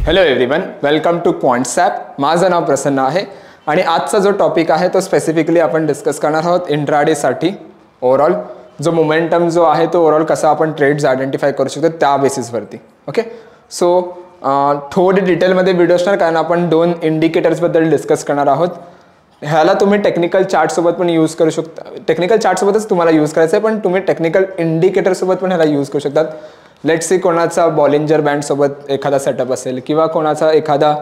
Hello everyone, welcome to Quantsapp. माझं नाव प्रसन्न आहे आणि आजचा जो टॉपिक आहे तो स्पेसिफिकली आपण डिस्कस करणार आहोत इंट्राडेसाठी. ओव्हरऑल जो मोमेंटम जो आहे तो ओव्हरऑल कसा आपण ट्रेड्स आयडेंटिफाय करू शकतो त्या बेसिसवरती. ओके, सो थोडी डिटेलमध्ये व्हिडिओ असणार कारण आपण दोन इंडिकेटर्सबद्दल डिस्कस करणार आहोत. ह्याला तुम्ही टेक्निकल चार्टसोबत पण यूज करू शकता. टेक्निकल चार्टसोबतच तुम्हाला यूज करायचं आहे, पण तुम्ही टेक्निकल इंडिकेटरसोबत पण ह्याला यूज करू शकतात. लेट्स सी कोणाचा बॉलिंजर बँडसोबत एखादा सेटअप असेल किंवा कोणाचा एखादा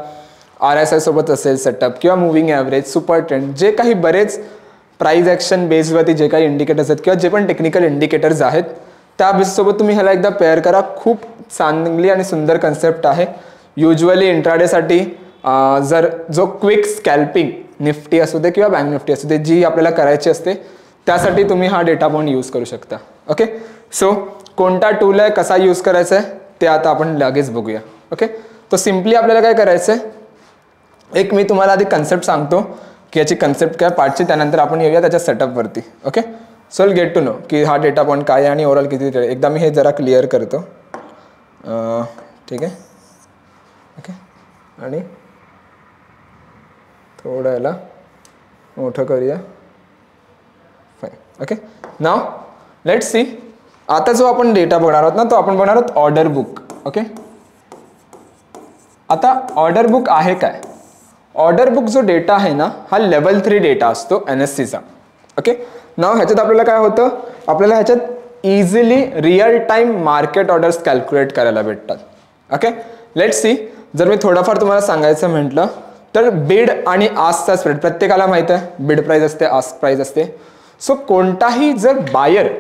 RSI सोबत असेल सेटअप किंवा मूविंग ॲव्हरेज, सुपर ट्रेंड, जे काही बरेच प्राइस ॲक्शन बेसवरती जे काही इंडिकेटर्स आहेत किंवा जे पण टेक्निकल इंडिकेटर्स आहेत त्या बेससोबत तुम्ही ह्याला एकदा पेअर करा. खूप चांगली आणि सुंदर कन्सेप्ट आहे. युजली इंट्राडेसाठी जर जो क्विक स्कॅल्पिंग निफ्टी असू दे किंवा बँक निफ्टी असू दे जी आपल्याला करायची असते त्यासाठी तुम्ही हा डेटा पॉइंट यूज करू शकता. ओके, सो कोणता टूल आहे, कसा यूज करायचा आहे ते आता आपण लगेच बघूया. ओके, तो सिम्पली आपल्याला काय करायचं आहे, एक मी तुम्हाला आधी कन्सेप्ट सांगतो की याची कन्सेप्ट काय पार्टची, त्यानंतर आपण येऊया त्याच्या सेटअपवरती. Okay, so will get to know की हा डेटा पॉइंट काय आहे आणि ओव्हरऑल किती. एकदा मी हे जरा क्लिअर करतो. ठीक आहे. ओके, आणि थोडं याला मोठं करूया. Fine. Okay, now let's see. आता जो आपण डेटा बघणार आहोत ना तो आपण बघणार आहोत ऑर्डर बुक. ओके, आता ऑर्डर बुक आहे काय? ऑर्डर बुक जो डेटा आहे ना हा लेवल 3 डेटा असतो NSEचा. ओके, नाव ह्याच्यात आपल्याला काय होतं, आपल्याला ह्याच्यात easily real time market orders calculate करायला भेटतात. Okay, let's see. जर मी थोडंफार तुम्हाला सांगायचं म्हटलं तर बिड आणि आस्कचा स्प्रेड प्रत्येकाला माहित आहे. बिड प्राइस असते, आस्क प्राइस असते. सो कोणताही जर बायर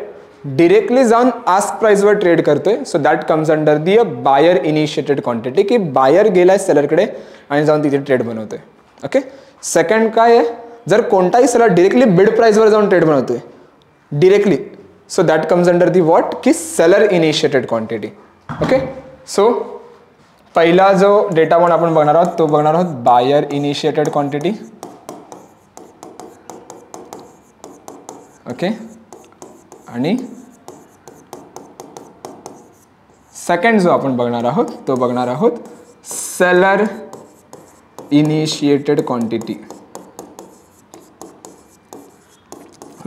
डिरेक्टली जाऊन आस्क प्राइसवर ट्रेड करतोय so that comes under the a buyer initiated quantity, की बायर गेलाय सेलरकडे आणि जाऊन तिथे ट्रेड बनवतोय. ओके, सेकंड काय आहे, जर कोणताही सेलर डिरेक्टली बिड प्राइसवर जाऊन ट्रेड बनवतोय directly so that comes under the what, की seller initiated quantity. Okay, so पहिला जो डेटा पॉइंट आपण बघणार आहोत तो बघणार आहोत बायर इनिशिएटेड क्वांटिटी. ओके, आणि सेकंड जो आपण बघणार आहोत तो बघणार आहोत सेलर इनिशिएटेड क्वांटिटी.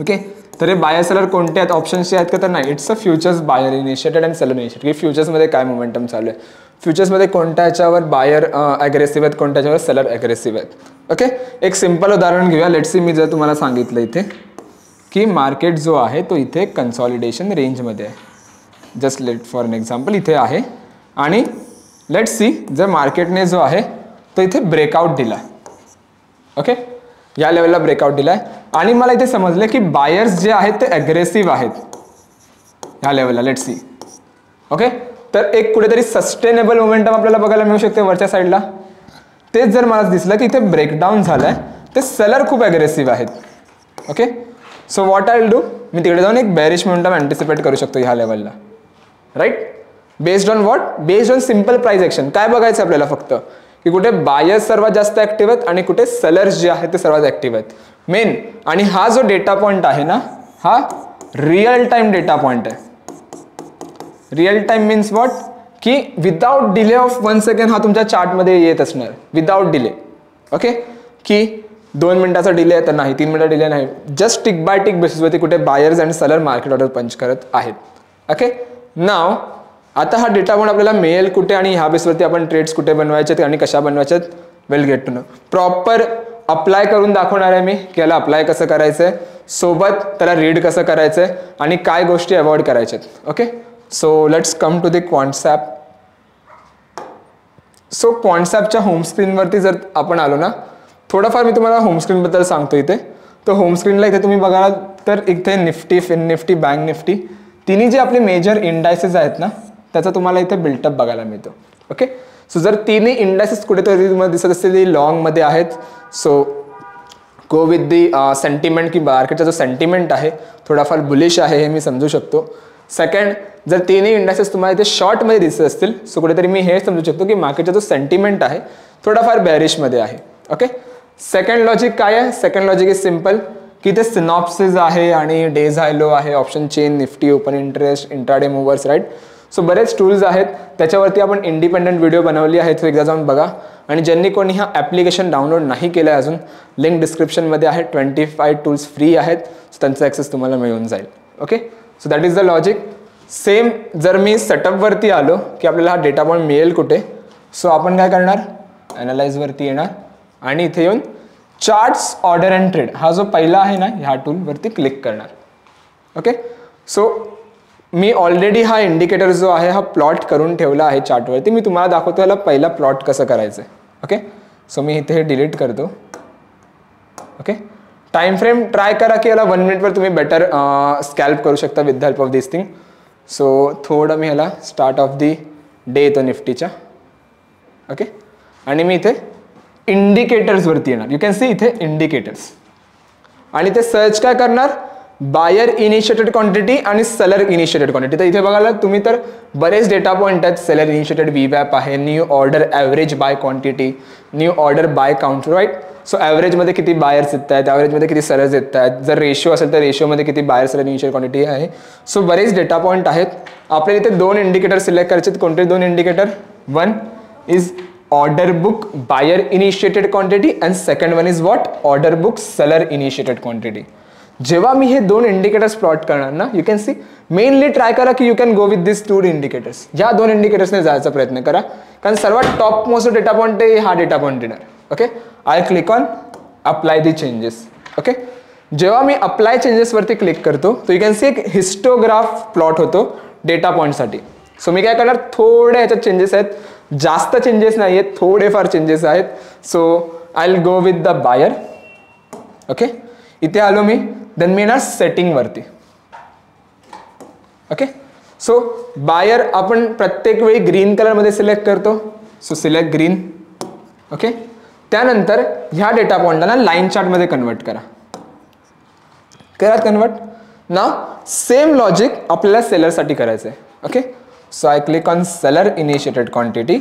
ओके, तर हे बायर सेलर कोणते आहेत, ऑप्शन्सचे आहेत का? तर नाही, it's a futures buyer initiated and seller initiated. की फ्युचर्समध्ये काय मोमेंटम चालू आहे, फ्युचर्समध्ये कोणत्या ह्याच्यावर बायर ॲग्रेसिव्ह आहेत, कोणत्या ह्याच्यावर सेलर ॲग्रेसिव्ह आहेत. ओके, एक सिंपल उदाहरण घेऊया. लेट्स सी, मी जर तुम्हाला सांगितलं इथे की मार्केट जो आहे तो इथे कन्सॉलिडेशन रेंजमध्ये आहे. Just let for an example इथे आहे आणि लेट्स सी जर मार्केटने जो आहे तो इथे ब्रेकआउट दिला. ओके, या लेवलला ब्रेकआउट दिलाय आणि मला इथे समजलं की बायर्स जे आहेत ते ॲग्रेसिव्ह आहेत ह्या लेवलला. Let's see. ओके, तर एक कुठेतरी सस्टेनेबल मोमेंटम आपल्याला बघायला मिळू शकते वरच्या साईडला. तेच जर मला दिसलं की इथे ब्रेकडाऊन झालाय ते सेलर खूप ॲग्रेसिव्ह आहेत. Okay, so what I will do, मी तिकडे जाऊन एक बेरिश मोमेंटम अँटिसिपेट करू शकतो ह्या लेवलला. Right, based on what, based on simple price action. काय बघायचं आपल्याला फक्त की कुठे बायर्स सर्वात जास्त ॲक्टिव्ह आहेत आणि कुठे सेलर्स जे आहेत ते सर्वात ॲक्टिव्ह आहेत मेन. आणि हा जो डेटा पॉइंट आहे ना हा रिअल टाइम डेटा पॉइंट आहे. रिअल टाइम मीन्स व्हॉट, की विदाउट डिले ऑफ 1 सेकंड हा तुमच्या चार्टमध्ये येत असणार विदाउट डिले. ओके, की 2 मिनिटाचा डिले आहे तर नाही, 3 मिनिटाचा डिले नाही, जस्ट टिक बाय टिक बेसिसवरती कुठे बायर्स आणि सेलर मार्केट ऑर्डर पंच करत आहेत. ओके, नाव आता हा डेटा पॉइंट आपल्याला मिळेल कुठे आणि ह्या बेसवरती आपण ट्रेड्स कुठे बनवायचे आणि कशा बनवायच्यात, we'll get to know. Proper apply करून दाखवणार आहे मी की याला अप्लाय कसं करायचं आहे, सोबत त्याला रीड कसं करायचं आहे आणि काय गोष्टी अवॉइड करायच्यात. Okay, so let's come to the Quantsapp. So क्वांट्सॲपच्या होम स्क्रीनवरती जर आपण आलो ना, थोडंफार मी तुम्हाला होम स्क्रीनबद्दल सांगतो. इथे तो होम स्क्रीनला इथे तुम्ही बघाल तर इथे Nifty, fin Nifty, bank Nifty तिन्ही जे आपले मेजर इंडायसेस आहेत ना त्याचा तुम्हाला इथे बिल्टअप बघायला मिळतो. ओके, सो जर तिन्ही इंडायसेस कुठेतरी तुम्हाला दिसत असतील लॉंगमध्ये आहेत so go with the sentiment, की मार्केटचा जो सेंटिमेंट आहे थोडाफार बुलिश आहे हे मी समजू शकतो. सेकंड, जर तिन्ही इंडायसेस तुम्हाला इथे शॉर्टमध्ये दिसत असतील सो कुठेतरी मी हे समजू शकतो की मार्केटचा जो सेंटिमेंट आहे थोडाफार बॅरिशमध्ये आहे. ओके, सेकंड लॉजिक काय आहे, सेकंड लॉजिक इज सिम्पल की ते सिनॉप्सिस आहे आणि डेज हाय लो आहे, option chain, Nifty, open interest, intraday movers. Right, so बरेच टूल्स आहेत, त्याच्यावरती आपण इंडिपेंडंट व्हिडिओ बनवली आहेत, एकदा जाऊन बघा. आणि ज्यांनी कोणी हा ॲप्लिकेशन डाउनलोड नाही केला आहे अजून, लिंक डिस्क्रिप्शनमध्ये आहे. 25 टूल्स फ्री आहेत, सो त्यांचा ॲक्सेस तुम्हाला मिळून जाईल. Okay, so that is the logic. Same जर मी सेटअपवरती आलो की आपल्याला हा डेटा पॉईंट मिळेल कुठे, सो आपण काय करणार, ॲनालाइजवरती येणार आणि इथे येऊन चार्ट्स ऑर्डर अँड ट्रेड हा जो पहिला आहे ना, ह्या टूलवरती क्लिक करणार. ओके, सो मी ऑलरेडी हा इंडिकेटर जो आहे हा प्लॉट करून ठेवला आहे चार्टवरती. मी तुम्हाला दाखवतो याला पहिला प्लॉट कसं करायचं आहे. ओके, सो मी इथे हे डिलीट करतो. ओके, टाइम फ्रेम ट्राय करा की याला 1 मिनिटवर तुम्ही बेटर स्कॅल्प करू शकता with the help of this thing. So थोडं मी ह्याला स्टार्ट ऑफ दी डे येतो निफ्टीच्या. ओके, आणि मी इथे इंडिकेटर्सवरती येणार. यू कॅन सी इथे इंडिकेटर्स, आणि ते सर्च काय करणार, बायर इनिशिएटेड क्वांटिटी आणि सेलर इनिशिएटेड क्वांटिटी. तर इथे बघायला तुम्ही तर बरेच डेटा पॉईंट आहेत. सेलर इनिशिएटेड VWAP आहे, new order average buy quantity, new order buy count, right. So ॲव्हरेजमध्ये किती बायर्स येत आहेत, ॲव्हरेजमध्ये किती सेलर्स येत आहेत, जर रेशिओ असेल तर रेशिओमध्ये किती बायर सेलर इनिशिएटेड क्वांटिटी आहे. सो बरेच डेटा पॉईंट आहेत. आपल्याला इथे 2 इंडिकेटर सिलेक्ट करायचे आहेत. कोणते 2 indicator, 1 is order book buyer initiated quantity and second one is what, order book seller initiated quantity. जेव्हा मी हे 2 इंडिकेटर्स प्लॉट करणार ना, you can see mainly try करा की you can go with this 2 indicators. या 2 इंडिकेटर्सने जायचा प्रयत्न करा, कारण सर्वात टॉप मोस्ट डेटा पॉईंट आहे हा डेटा पॉईंट येणार. Okay, I click on apply the changes. Okay, जेव्हा मी अप्लाय चेंजेसवरती क्लिक करतो तर यू कॅन सी एक हिस्टोग्राफ प्लॉट होतो डेटा पॉईंटसाठी. सो मी काय करणार, थोडे ह्याच्यात चेंजेस आहेत, जास्त चेंजेस नाही आहेत, थोडेफार चेंजेस आहेत. So I will go with the buyer. Okay, इथे आलो मी, देन मी येणार सेटिंगवरती. ओके, सो बायर आपण प्रत्येक वेळी ग्रीन कलरमध्ये सिलेक्ट करतो. So select green. ओके, त्यानंतर ह्या डेटा पॉईंटला लाईन चार्टमध्ये कन्वर्ट करा. कन्वर्ट. नाव सेम लॉजिक आपल्याला सेलरसाठी करायचं आहे. Okay, so I click on seller initiated quantity.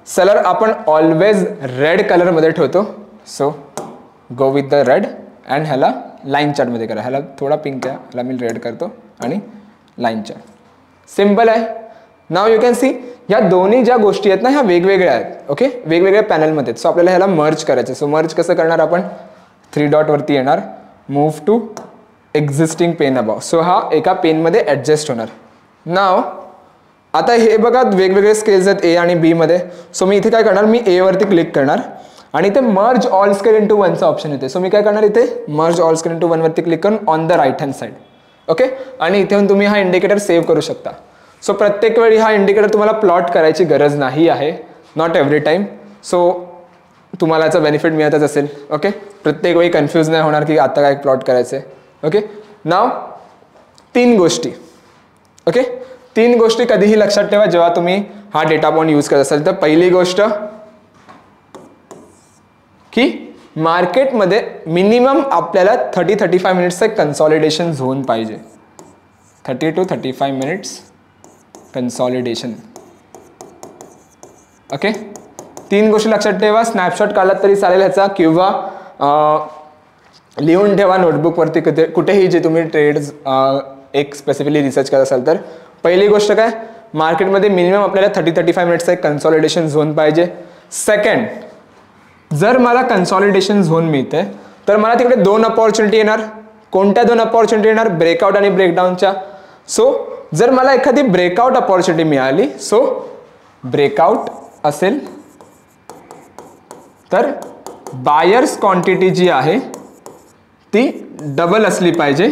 Seller आपण ऑलवेज रेड कलरमध्ये ठेवतो. So go with the red and ह्याला लाईन चार्टमध्ये करा. ह्याला थोडा पिंक आहे, ह्याला मी रेड करतो आणि लाईन चार्ट. सिम्पल आहे. नाव यू कॅन सी ह्या दोन्ही ज्या गोष्टी आहेत ना, ह्या वेगवेगळ्या आहेत. ओके, वेगवेगळ्या पॅनलमध्ये आहेत. सो आपल्याला ह्याला मर्ज करायचं. सो मर्ज कसं करणार, आपण 3 डॉटवरती येणार, move to existing pen above. So हा एका पेनमध्ये ॲडजस्ट होणार. नाव आता हे बघा वेगवेगळे स्केल्स आहेत A आणि B मध्ये. सो मी इथे काय करणार, मी A वरती क्लिक करणार आणि इथे मर्ज ऑल स्केल इंटू 1चा ऑप्शन येते. सो मी काय करणार, इथे मर्ज ऑल स्केल इंटू 1 वरती क्लिक करून on the right hand side. Okay, आणि इथे येऊन तुम्ही हा इंडिकेटर सेव्ह करू शकता. सो प्रत्येक वेळी हा इंडिकेटर तुम्हाला प्लॉट करायची गरज नाही आहे, नॉट एव्हरी टाईम. सो तुम्हाला याचा बेनिफिट मिळतच असेल. ओके, प्रत्येक वेळी कन्फ्यूज नाही होणार की आता काय प्लॉट करायचं आहे. ओके, नाव 3 गोष्टी. ओके, 3 गोष्टी कधीही लक्षात ठेवा जेव्हा तुम्ही हा डेटा पॉईंट यूज करत असाल. तर पहिली गोष्ट की मार्केटमध्ये मिनिमम आपल्याला 30-35 मिनिट्सचा कन्सॉलिडेशन झोन पाहिजे. 30 to 35 मिनिट्स कन्सॉलिडेशन. ओके, 3 गोष्टी लक्षात ठेवा. स्नॅपशॉट काढलात तरी चालेल ह्याचा, किंवा लिहून ठेवा नोटबुकवरती कुठेही जे तुम्ही ट्रेड्स एक स्पेसिफिकली रिसर्च करत असाल तर. पहिली गोष्ट काय, मार्केटमध्ये मिनिमम आपल्याला 30-35 मिनिट्सचा एक कन्सॉलिडेशन झोन पाहिजे. सेकंड, जर मला कन्सॉलिडेशन झोन मिळते तर मला तिकडे 2 अपॉर्च्युनिटी येणार. कोणत्या 2 अपॉर्च्युनिटी येणार, ब्रेकआउट आणि ब्रेकडाऊनच्या. सो जर मला एखादी ब्रेकआउट अपॉर्च्युनिटी मिळाली, सो ब्रेकआउट असेल तर बायर्स क्वांटिटी जी आहे ती डबल असली पाहिजे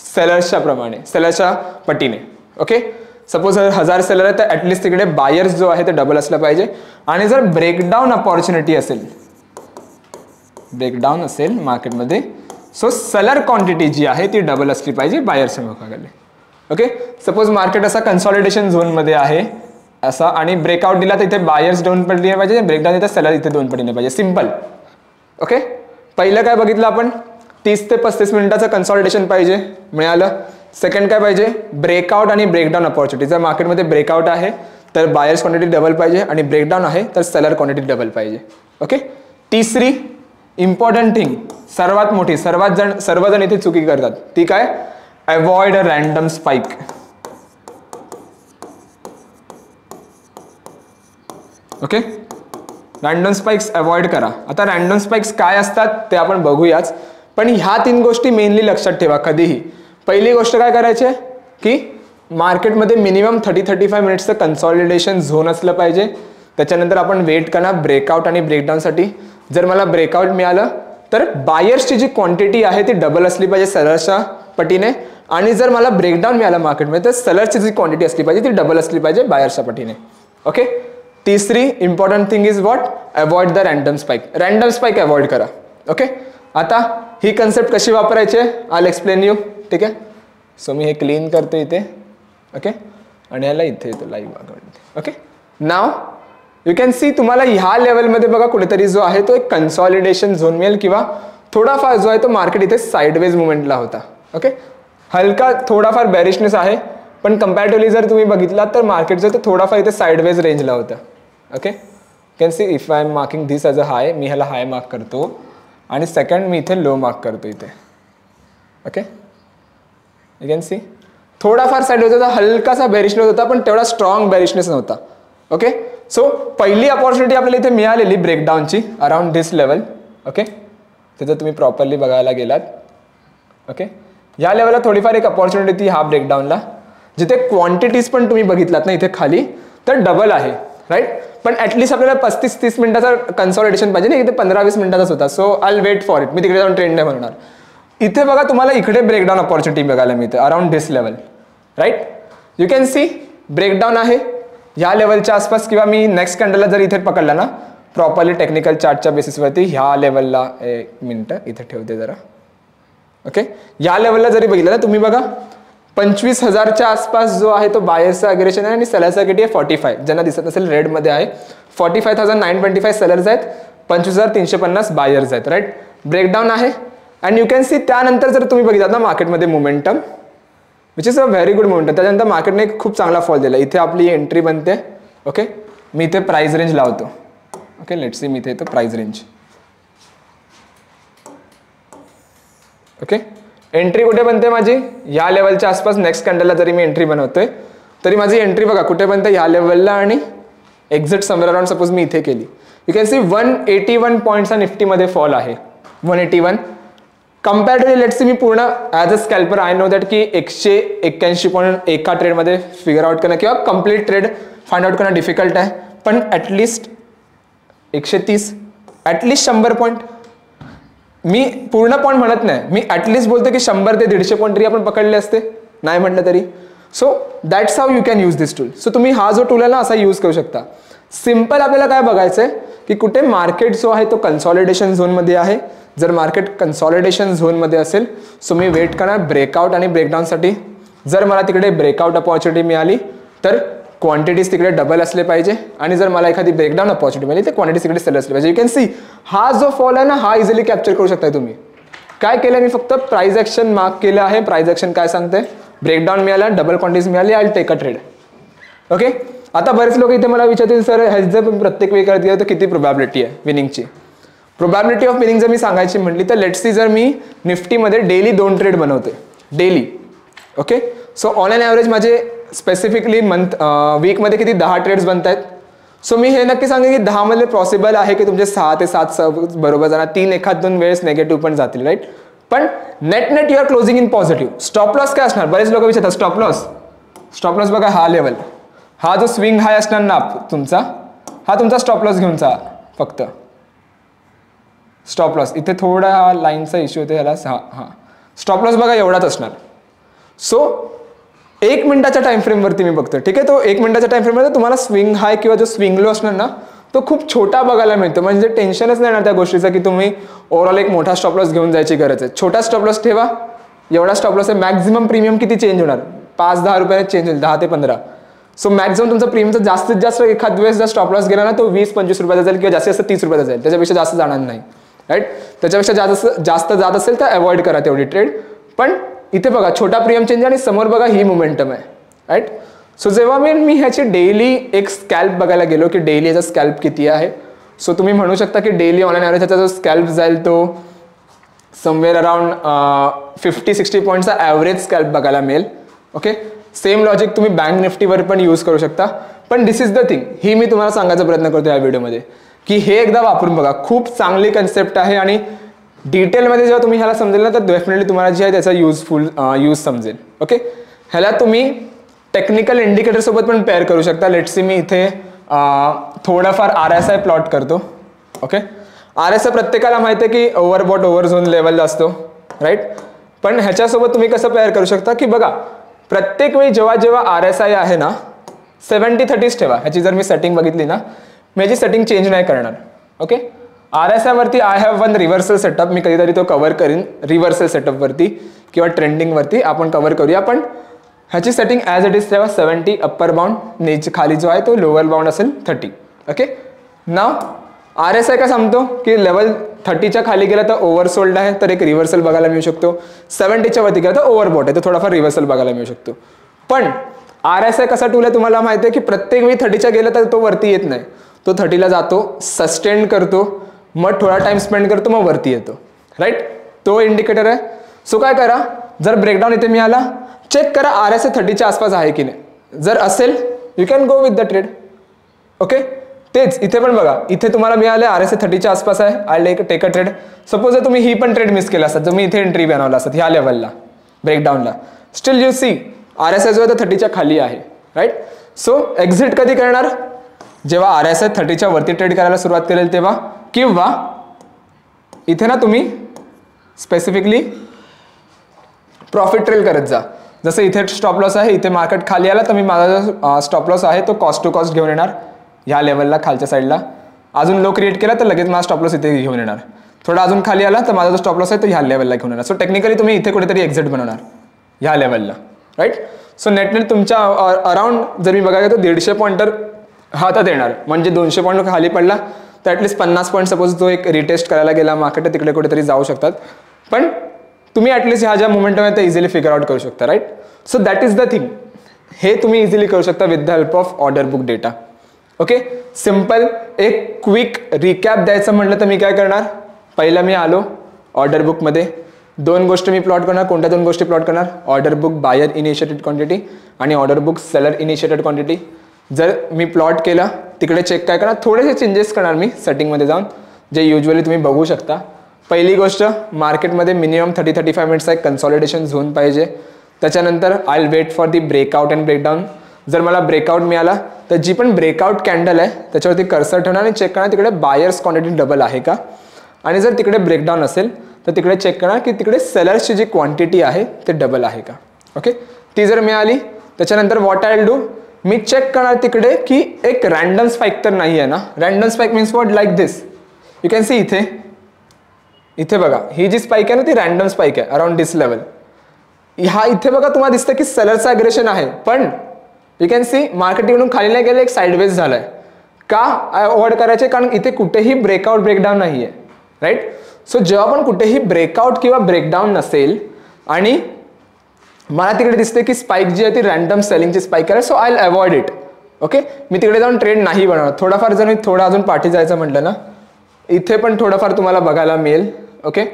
सेलर्सच्या प्रमाणे, सेलर्सच्या पटीने. ओके, सपोज 1000 सेलर आहे तर ॲटलिस्ट तिकडे बायर्स जो आहे ते डबल असलं पाहिजे. आणि जर ब्रेकडाऊन अपॉर्च्युनिटी असेल, ब्रेकडाऊन असेल मार्केटमध्ये, सो सेलर क्वांटिटी जी आहे ती डबल असली पाहिजे बायर्सच्या मुखाकडे. ओके, सपोज मार्केट असा कन्सॉलिडेशन झोनमध्ये आहे असा, आणि ब्रेकआउट दिला तर इथे बायर्स 2 पटीने पाहिजे, ब्रेकडाऊन इथे सेलर इथे 2 पटीने पाहिजे. सिम्पल. ओके, पहिलं काय बघितलं आपण, 30 ते 35 मिनिटाचं कन्सॉलिडेशन पाहिजे, मिळालं. सेकंड काय पाहिजे, ब्रेकआउट आणि ब्रेकडाऊन अपॉर्च्युनिटी. जर मार्केटमध्ये ब्रेकआउट आहे तर बायर्स क्वांटिटी डबल पाहिजे, आणि ब्रेकडाऊन आहे तर सेलर क्वांटिटी डबल पाहिजे. ओके, तिसरी इम्पॉर्टंट थिंग, सर्वात मोठी, सर्वजण इथे चुकी करतात, ती काय, avoid a random spike. Okay, random spikes avoid करा. आता रॅन्डम स्पाइक्स काय असतात ते आपण बघूयाच, पण ह्या 3 गोष्टी मेनली लक्षात ठेवा कधीही. पहिली गोष्ट काय करायची आहे की मार्केटमध्ये मिनिमम 30-35 मिनिट्सचं कन्सॉलिडेशन झोन असलं पाहिजे. त्याच्यानंतर आपण वेट करणार ब्रेकआउट आणि ब्रेकडाऊनसाठी. जर मला ब्रेकआउट मिळालं तर बायर्सची जी क्वांटिटी आहे ती डबल असली पाहिजे सेलर्सच्या पटीने, आणि जर मला ब्रेकडाऊन मिळालं मार्केटमध्ये तर सेलर्सची जी क्वांटिटी असली पाहिजे ती डबल असली पाहिजे बायर्सच्या पटीने. ओके, तिसरी important thing is what, avoid the random spike. Random spike avoid करा. ओके, आता ही कन्सेप्ट कशी वापरायची आहे आय एक्सप्लेन यू. ठीक आहे, सो मी हे क्लीन करतो इथे. ओके, आणि याला इथे येतो live. Okay, now you can C तुम्हाला ह्या लेवलमध्ये बघा कुठेतरी जो आहे तो एक कन्सॉलिडेशन झोन मिळेल, किंवा थोडाफार जो आहे तो मार्केट इथे साईडवेज मुवमेंटला होता. ओके, हलका थोडाफार बॅरिशनेस आहे, पण कंपॅरेटिव्हली जर तुम्ही बघितलात तर मार्केट जो आहे थोडाफार इथे साईडवेज रेंजला होता. Okay, can see if I am marking this as a high, मी ह्याला हाय मार्क करतो आणि सेकंड मी इथे लो मार्क करतो इथे. ओके, यू कॅन सी थोडाफार साईडवेज होता, हलकासा बॅरिशनेस होता, पण तेवढा स्ट्रॉंग बॅरिशनेस नव्हता. ओके, सो पहिली अपॉर्च्युनिटी आपल्याला इथे मिळालेली ब्रेकडाऊनची अराउंड दिस लेवल. ओके, तिथं तुम्ही प्रॉपरली बघायला गेलात. ओके, या लेवलला थोडीफार एक अपॉर्च्युनिटी ती ह्या ब्रेकडाऊनला, जिथे क्वांटिटीज पण तुम्ही बघितलात ना इथे खाली तर डबल आहे. राईट, पण ॲटलिस्ट आपल्याला 35-30 मिनिटाचा कन्सॉलिडेशन पाहिजे ना, इथे 15-20 मिनिटाचाच होता. So I wait for it. मी तिकडे जाऊन ट्रेंड नाही म्हणणार. इथे बघा तुम्हाला इकडे ब्रेकडाऊन अपॉर्च्युनिटी बघायला मिळते around this level. Right, you can see breakdown आहे ह्या लेवलच्या आसपास, किंवा मी नेक्स्ट कॅन्डलला जर इथे पकडला ना प्रॉपरली टेक्निकल चार्टच्या बेसिसवरती ह्या लेवलला, एक मिनटं इथे ठेवते जरा. ओके, या लेवलला जरी बघितलं ना तुम्ही बघा 25,000च्या आसपास जो आहे तो बायर्सचा अग्रेशन आहे आणि सेलर्सचा किती आहे 45. ज्यांना दिसत नसेल रेडमध्ये आहे 45,925 सेलर्स आहेत, 25,350 बायर्स आहेत. राईट, ब्रेकडाऊन आहे. अँड यू कॅन सी त्यानंतर जर तुम्ही बघितलात ना मार्केटमध्ये momentum which is a very good momentum. त्याच्यानंतर मार्केटने खूप चांगला फॉल दिला. इथे आपली एंट्री बनते. ओके, मी इथे प्राइस रेंज लावतो. ओके, लेट्स सी मी इथे येतो प्राइस रेंज. ओके, एंट्री कुठे बनते माझी या लेवलच्या आसपास. नेक्स्ट कॅन्डलला जरी मी एंट्री बनवतोय तरी माझी एंट्री बघा कुठे बनते या लेवलला, आणि एक्झिट समवेअर अराउंड सपोज मी इथे केली. यू कॅन सी 181 पॉईंट्सचा निफ्टीमध्ये फॉल आहे. 181 कंपॅरेटिव्हली लेट्स सी मी पूर्ण as a scalper I know that की 181 पॉईंट एका ट्रेडमध्ये फिगर आउट करणं किंवा कम्प्लीट ट्रेड फाइंड आउट करणं डिफिकल्ट आहे, पण ॲटलिस्ट 130 ॲटलिस्ट 100 पॉईंट. मी पूर्ण पॉईंट म्हणत नाही, मी ॲटलिस्ट बोलतो की 100 ते 150 पॉईंट तरी आपण पकडले असते, नाही म्हटलं तरी. So that's how you can use this tool. So तुम्ही हा जो टूल आहे ना असा यूज करू शकता. सिम्पल आपल्याला काय बघायचं आहे की कुठे मार्केट जो आहे तो कन्सॉलिडेशन झोनमध्ये आहे. जर मार्केट कन्सॉलिडेशन झोनमध्ये असेल सो मी वेट करणार ब्रेकआउट आणि ब्रेकडाऊनसाठी. जर मला तिकडे ब्रेकआउट अपॉर्च्युनिटी मिळाली तर क्वांटिटीज तिकडे डबल असले पाहिजे, आणि जर मला एखादी ब्रेकडाऊन अपॉर्च्युनिटी मिळाली तर क्वांटिटीज तिकडे सेल असले पाहिजे. यू कॅन सी हा जो फॉल आहे ना हा इझिली कॅप्चर करू शकताय तुम्ही. काय केलं मी फक्त प्राइस ॲक्शन मार्क केलं आहे. प्राइस ॲक्शन काय सांगते, ब्रेकडाऊन मिळाला, डबल क्वांटिटीज मिळाली, I take a trade. Okay, आता बरेच लोक इथे मला विचारतील सर ह्याचं प्रत्येक वेळी करत गेलं तर किती प्रोबॅबिलिटी आहे विनिंगची. प्रोबॅबिलिटी ऑफ विनिंग जर मी सांगायची म्हटली तर लेट्स सी जर मी निफ्टीमध्ये डेली 2 ट्रेड बनवते daily. Okay, so on an average माझे स्पेसिफिकली वीकमध्ये किती 10 ट्रेड्स बनत आहेत. सो मी हे नक्की सांगेन की 10 मध्ये पॉसिबल आहे की तुमचे 6 ते 7 बरोबर जाणार, 3 एखाद-2 वेळेस नेगेटिव्ह पण जातील. राईट, पण net you are closing in positive. Stop loss काय असणार, बरेच लोक विचारतात स्टॉप लॉस बघा हा लेवल, हा जो स्विंग हाय असणार ना तुमचा, हा तुमचा स्टॉप लॉस घेऊन जा फक्त. स्टॉप लॉस इथे थोडा हा लाईनचा इश्यू होते ह्याला. हां स्टॉप लॉस बघा एवढाच असणार. सो 1 मिनिटाच्या टाइम फ्रेमवरती मी बघतो. ठीक आहे, तो 1 मिनिटाच्या टाइम फ्रेममध्ये तुम्हाला स्विंग हाय किंवा जो स्विंग लो असणार ना तो खूप छोटा बघायला मिळतो. म्हणजे टेन्शनच नाही ना त्या गोष्टीचं की तुम्ही ओव्हरऑल एक मोठा स्टॉप लॉस घेऊन जायची गरज आहे. छोटा स्टॉप लॉस ठेवा, एवढा स्टॉप लॉस आहे. मॅक्झिमम प्रीमियम किती चेंज होणार, 5-10 रुपयाने चेंज होईल, 10 ते 15. सो मॅक्झिमम तुमचा प्रीमियमचा जास्तीत जास्त एखाद वेळेस जर स्टॉप लॉस गेला ना तो 20-25 रुपयाचा जाईल किंवा जास्तीत जास्त 30 रुपयाचा जाईल, त्याच्यापेक्षा जास्त जाणार नाही. राईट, त्याच्यापेक्षा जास्त जात असेल तर अवॉइड करा तेवढी ट्रेड. पण इथे बघा छोटा प्रीमियम चेंज आणि समोर बघा ही मोमेंटम आहे. राईट, सो जेव्हा मी ह्याची डेली एक स्कॅल्प बघायला गेलो की डेली याचा स्कॅल्प किती आहे. सो तुम्ही म्हणू शकता की डेली ऑन एन ॲव्हरेज ह्याचा जो स्कॅल्प जाईल तो समवेअर अराउंड 50-60 पॉईंटचा ॲव्हरेज स्कॅल्प बघायला मिळेल. ओके, सेम लॉजिक तुम्ही बँक निफ्टीवर पण यूज करू शकता. पण दिस इज द थिंग, ही मी तुम्हाला सांगायचा प्रयत्न करतो या व्हिडिओमध्ये की हे एकदा वापरून बघा, खूप चांगली कन्सेप्ट आहे आणि डिटेलमध्ये जेव्हा तुम्ही ह्याला समजेल ना तर डेफिनेटली तुम्हाला जे आहे त्याचा यूज समजेल. ओके, ह्याला तुम्ही टेक्निकल इंडिकेटर सोबत पण पेअर करू शकता. लेट्स सी मी इथे थोडाफार RSI प्लॉट करतो. ओके, RSI प्रत्येकाला माहिती आहे की ओव्हरबॉट ओव्हरझोन लेवल असतो, राईट. पण ह्याच्यासोबत तुम्ही कसं पेअर करू शकता की बघा, प्रत्येक वेळी जेव्हा जेव्हा RSI आहे ना 70-30 ठेवा. ह्याची जर मी सेटिंग बघितली ना, मी ह्याची सेटिंग चेंज नाही करणार. ओके, RSI वरती I have one reversal setup, मी कधीतरी तो कव्हर करीन. रिव्हर्सल सेटअप वरती किंवा ट्रेंडिंग वरती आपण कव्हर करूया. पण ह्याची सेटिंग ॲज इट इज ठेवा 70 अप्पर बाउंड, नीचे खाली जो आहे तो लोअर बाउंड असेल 30. ओके, नाव RSI काय सांगतो की लेवल 30च्या खाली गेला तर ओव्हरसोल्ड आहे, तर एक रिव्हर्सल बघायला मिळू शकतो. 70च्या वरती गेला तर ओव्हरबॉट आहे, तर थोडाफार रिव्हर्सल बघायला मिळू शकतो. पण RSI कसा टूल आहे तुम्हाला माहिती आहे की प्रत्येक वेळी 30च्या गेला तर तो वरती येत नाही, तो 30ला जातो, सस्टेन करतो, मग थोडा टाइम स्पेंड करतो, मग वरती येतो, राईट. तो इंडिकेटर आहे. सो काय करा, जर ब्रेकडाऊन इथे मिळाला चेक करा RSI 30च्या आसपास आहे की नाही. जर असेल you can go with the trade. Okay, तेच इथे पण बघा, इथे तुम्हाला मिळाले RSI 30च्या आसपास आहे, I take a trade. Suppose जर तुम्ही ही पण ट्रेड मिस केला असतात, जर मी इथे एंट्री बनवला असतात ह्या लेवलला ब्रेकडाऊनला, स्टील यू सी RSI जो आहे तो 30च्या खाली आहे, राईट. सो एक्झिट कधी करणार, जेव्हा RSI 30च्या वरती ट्रेड करायला सुरुवात करेल तेव्हा, किंवा इथे ना तुम्ही स्पेसिफिकली प्रॉफिट ट्रेल करत जा. जसं इथे स्टॉप लॉस आहे, इथे मार्केट खाली आला तर मी माझा जो स्टॉप लॉस आहे तो कॉस्ट टू कॉस्ट घेऊन येणार ह्या लेवलला खालच्या साईडला. अजून लो क्रिएट केला तर लगेच माझा स्टॉप लॉस इथे घेऊन येणार. थोडा अजून खाली आला तर माझा जो स्टॉप लॉस आहे तो ह्या लेवलला घेऊन येणार. सो टेक्निकली तुम्ही इथे कुठेतरी एक्झिट बनवणार ह्या लेवलला, राईट. सो नेट तुमच्या अराउंड जर मी बघायला तर 150 पॉईंटर हातात येणार, म्हणजे 200 पॉईंट खाली पडला तर ॲटलीस्ट 50 पॉईंट सपोज जो एक रिटेस्ट करायला गेला मार्केट तिकडे कुठेतरी जाऊ शकतात. पण तुम्ही ॲटलीस्ट ह्या ज्या मोमेंटम आहे ते इझिली फिगर आउट करू शकता, right. So that is the thing, हे तुम्ही इझिली करू शकता with the help of order book data. Okay, simple एक क्विक रिकॅप द्यायचं म्हटलं तर मी काय करणार, पहिला मी आलो ऑर्डर बुकमध्ये, 2 गोष्टी मी प्लॉट करणार. कोणत्या 2 गोष्टी प्लॉट करणार, order book buyer initiated quantity आणि order book seller initiated quantity. जर मी प्लॉट केला तिकडे चेक काय करणार, थोडेसे चेंजेस करणार मी सेटिंगमध्ये जाऊन, जे युजली तुम्ही बघू शकता. पहिली गोष्ट, मार्केटमध्ये मिनिमम 30-35 मिनिट्सचा एक कन्सॉलिडेशन झोन पाहिजे. त्याच्यानंतर I will wait for the breakout and breakdown. जर मला ब्रेकआउट मिळाला तर जी पण ब्रेकआउट कॅन्डल आहे त्याच्यावरती कर्सर ठेवणार आणि चेक करणार तिकडे बायर्स क्वांटिटी डबल आहे का. आणि जर तिकडे ब्रेकडाऊन असेल तर तिकडे चेक करणार की तिकडे सेलर्सची जी क्वांटिटी आहे ते डबल आहे का. ओके, ती जर मिळाली त्याच्यानंतर व्हॉट आय विल डू, मी चेक करणार तिकडे की एक रॅन्डम स्पाइक तर नाही आहे ना. Random spike means what, like this you can see. इथे बघा ही जी स्पाइक आहे ना ती रॅन्डम स्पाइक आहे अराउंड दिस लेवल. ह्या इथे बघा तुम्हाला दिसतं की सेलरचं अग्रेशन आहे, पण यू कॅन सी मार्केट इकडून खाली नाही गेलं, एक साईडवेज झालाय. का अवॉइड करायचे, कारण इथे कुठेही ब्रेकआउट ब्रेकडाऊन नाही आहे, राईट. सो जेव्हा पण कुठेही ब्रेकआउट किंवा ब्रेकडाऊन नसेल आणि मला तिकडे दिसते की स्पाइक जी आहे ती रॅन्डम सेलिंगची स्पाइक आहे, so I will avoid it. Okay, मी तिकडे जाऊन ट्रेड नाही बनवणार. थोडाफार जर मी थोडा अजून पाठी जायचं म्हटलं ना, इथे पण थोडंफार तुम्हाला बघायला मिळेल. ओके,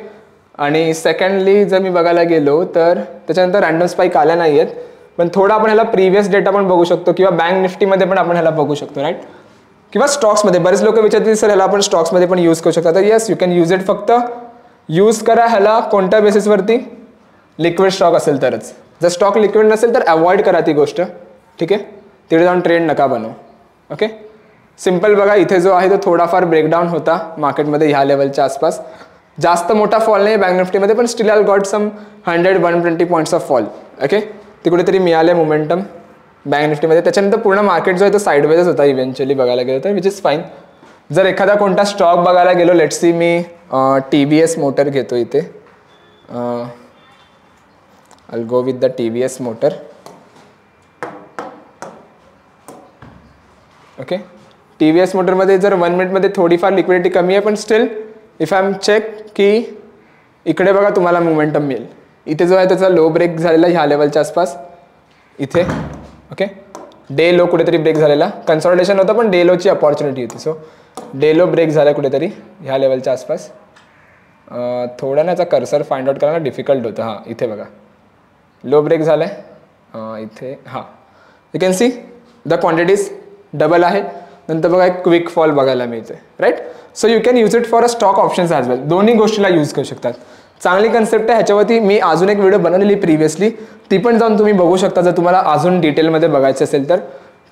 आणि सेकंडली जर मी बघायला गेलो तर त्याच्यानंतर रॅन्डम स्पाइक आल्या नाही आहेत, पण थोडा आपण ह्याला प्रिव्हियस डेटा पण बघू शकतो किंवा बँक निफ्टीमध्ये पण आपण ह्याला बघू शकतो, राईट. किंवा स्टॉक्समध्ये बरेच लोक विचारतील सर ह्याला आपण स्टॉक्समध्ये पण यूज करू शकता. तर yes you can use it. फक्त यूज करा ह्याला कोणत्या बेसिसवरती, लिक्विड स्टॉक असेल तरच. जर स्टॉक लिक्विड नसेल तर अवॉइड करा ती गोष्ट, ठीक आहे. तिकडे जाऊन ट्रेड नका बनवू. ओके, सिम्पल बघा, इथे जो आहे तो थोडाफार ब्रेकडाऊन होता मार्केटमध्ये ह्या लेवलच्या आसपास. जास्त मोठा फॉल नाही बँक निफ्टीमध्ये, पण still I got some 100-120 points of fall. Okay, ते कुठेतरी मिळाले मोमेंटम बँक निफ्टीमध्ये. त्याच्यानंतर पूर्ण मार्केट जो आहे तो साईडवेजच होता इव्हेंच्युअली बघायला गेलो तर, विच इज फाईन. जर एखादा कोणता स्टॉक बघायला गेलो, let's see me TVS motor घेतो इथे. I'll go with the TVS motor. Okay, TVS मोटरमध्ये जर 1 मिनिटमध्ये थोडीफार लिक्विडिटी कमी आहे, पण still if I am check की इकडे बघा तुम्हाला मोमेंटम मिळेल. इथे जो आहे त्याचा लो ब्रेक झालेला ह्या लेवलच्या आसपास इथे. ओके, डे लो कुठेतरी ब्रेक झालेला, कन्सॉलिडेशन होतं पण डे लोची अपॉर्च्युनिटी होती. सो डे लो ब्रेक झाला कुठेतरी ह्या लेवलच्या आसपास. थोडा ना याचा कर्सर फाइंड आउट करायला डिफिकल्ट होतं. हां, इथे बघा लो ब्रेक झालाय इथे. हां, you can see the quantities double आहे, नंतर बघा एक क्विक फॉल बघायला मिळते, right. So you can use it for a stock options as well. दोन्ही गोष्टीला यूज करू शकतात. चांगली कन्सेप्ट आहे. ह्याच्यावरती मी अजून एक व्हिडिओ बनवलेली प्रिव्हियसली, ती पण जाऊन तुम्ही बघू शकता जर तुम्हाला अजून डिटेलमध्ये बघायचं असेल तर.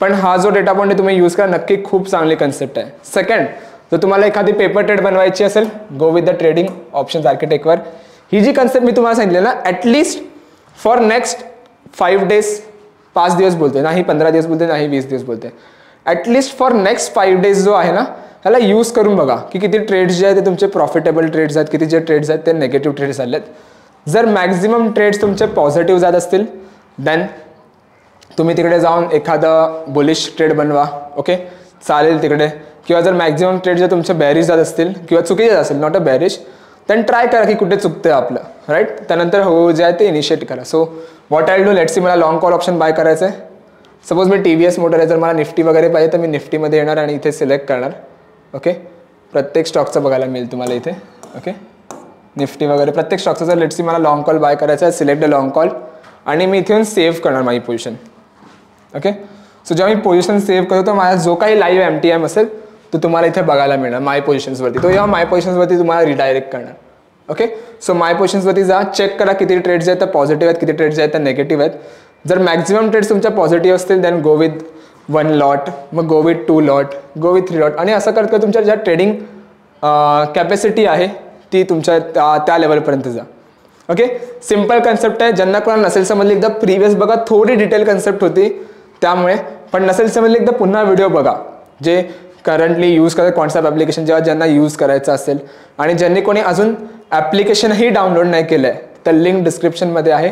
पण हा जो डेटा पॉईंट आहे तुम्ही यूज करा, नक्की खूप चांगली कन्सेप्ट आहे. सेकंड, जर तुम्हाला एखादी पेपर ट्रेड बनवायची असेल, go with the trading options आर्किटेक्टवर. ही जी कन्सेप्ट मी तुम्हाला सांगितली ना, ॲटलिस्ट फॉर नेक्स्ट 5 days, 5 दिवस बोलते, नाही 15 दिवस बोलते, नाही 20 दिवस बोलते, ॲटलिस्ट फॉर नेक्स्ट 5 days जो आहे ना, ह्याला यूज करून बघा की किती ट्रेड्स जे आहेत ते तुमचे प्रॉफिटेबल ट्रेड्स आहेत, किती जे ट्रेड्स आहेत ते नेगेटिव्ह ट्रेड्स झाले आहेत. जर मॅक्झिमम ट्रेड्स तुमचे पॉझिटिव्ह जात असतील देन तुम्ही तिकडे जाऊन एखादं बुलिश ट्रेड बनवा, ओके, चालेल तिकडे. किंवा जर मॅक्झिमम ट्रेड जर तुमचे बॅरिश जात असतील किंवा चुकीचे जात असेल, नॉट अ बॅरिश, देन ट्राय करा की कुठे चुकतं आपलं, राईट. त्यानंतर हो जे आहे ते इनिशिएट करा. So what I do, let's see मला लॉंग कॉल ऑप्शन बाय करायचं आहे. सपोज मी TVS मोटर आहे, जर मला निफ्टी वगैरे पाहिजे तर मी निफ्टीमध्ये येणार आणि इथे सिलेक्ट करणार, ओके. प्रत्येक स्टॉकचं बघायला मिळेल तुम्हाला इथे, ओके, निफ्टी वगैरे प्रत्येक स्टॉकचं. जर लेट्स सी मला लॉंग कॉल बाय करायचं आहे, सिलेक्ट द लॉंग कॉल आणि मी इथे येऊन सेव्ह करणार माझी पोझिशन, ओके. सो जेव्हा मी पोझिशन सेव्ह करतो तर माझा जो काही लाईव्ह MTM असेल तो तुम्हाला इथे बघायला मिळणार माय पोझिशन्सवरती. तो या माय पोझिशन्सवरती तुम्हाला रिडायरेक्ट करणार, ओके. सो माय पोझिशन्सवरती जा, चेक करा किती ट्रेड्स आहेत तर पॉझिटिव्ह आहेत, किती ट्रेड्स आहेत तर नेगेटिव्ह आहेत. जर मॅक्झिमम ट्रेड्स तुमच्या पॉझिटिव्ह असतील देन गो विथ 1 लॉट, मग go with 2 lot, go with 3 lot, आणि असं करत तुमच्या ज्या ट्रेडिंग कॅपॅसिटी आहे ती तुमच्या त्या लेवलपर्यंत जा, ओके. सिम्पल कन्सेप्ट आहे. ज्यांना कोणाला नसेल समजली, एकदा प्रिव्हियस बघा, थोडी डिटेल कन्सेप्ट होती त्यामुळे, पण नसेल समजली एकदा पुन्हा व्हिडिओ बघा जे करंटली यूज करतात कॉन्सेप्ट ॲप्लिकेशन, जेव्हा ज्यांना यूज करायचं असेल. आणि ज्यांनी कोणी अजून ॲप्लिकेशनही डाउनलोड नाही केलं आहे तर लिंक डिस्क्रिप्शनमध्ये आहे.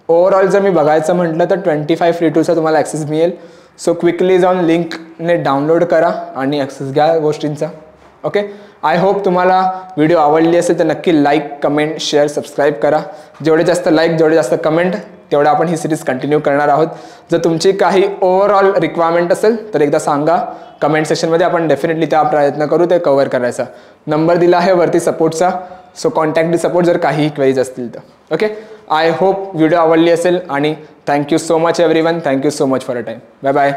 ओव्हरऑल जर मी बघायचं म्हटलं तर 25 free tools तुम्हाला ॲक्सेस मिळेल. सो क्विकली जाऊन लिंकने डाउनलोड करा आणि ॲक्सेस घ्या गोष्टींचा, ओके. आय होप तुम्हाला व्हिडिओ आवडली असेल तर नक्की लाईक, कमेंट, शेअर, सबस्क्राईब करा. जेवढे जास्त लाईक, जेवढे जास्त कमेंट, तेवढं आपण ही सिरीज कंटिन्यू करणार आहोत. जर तुमची काही ओव्हरऑल रिक्वायरमेंट असेल तर एकदा सांगा कमेंट सेक्शनमध्ये, आपण डेफिनेटली त्या प्रयत्न करू ते कव्हर करायचा. नंबर दिला आहे वरती सपोर्टचा, सो कॉन्टॅक्ट दी सपोर्ट जर काहीही क्वेरीज असतील तर, ओके. आय होप व्हिडिओ आवडली असेल आणि thank you so much everyone. Thank you so much for a time. Bye bye.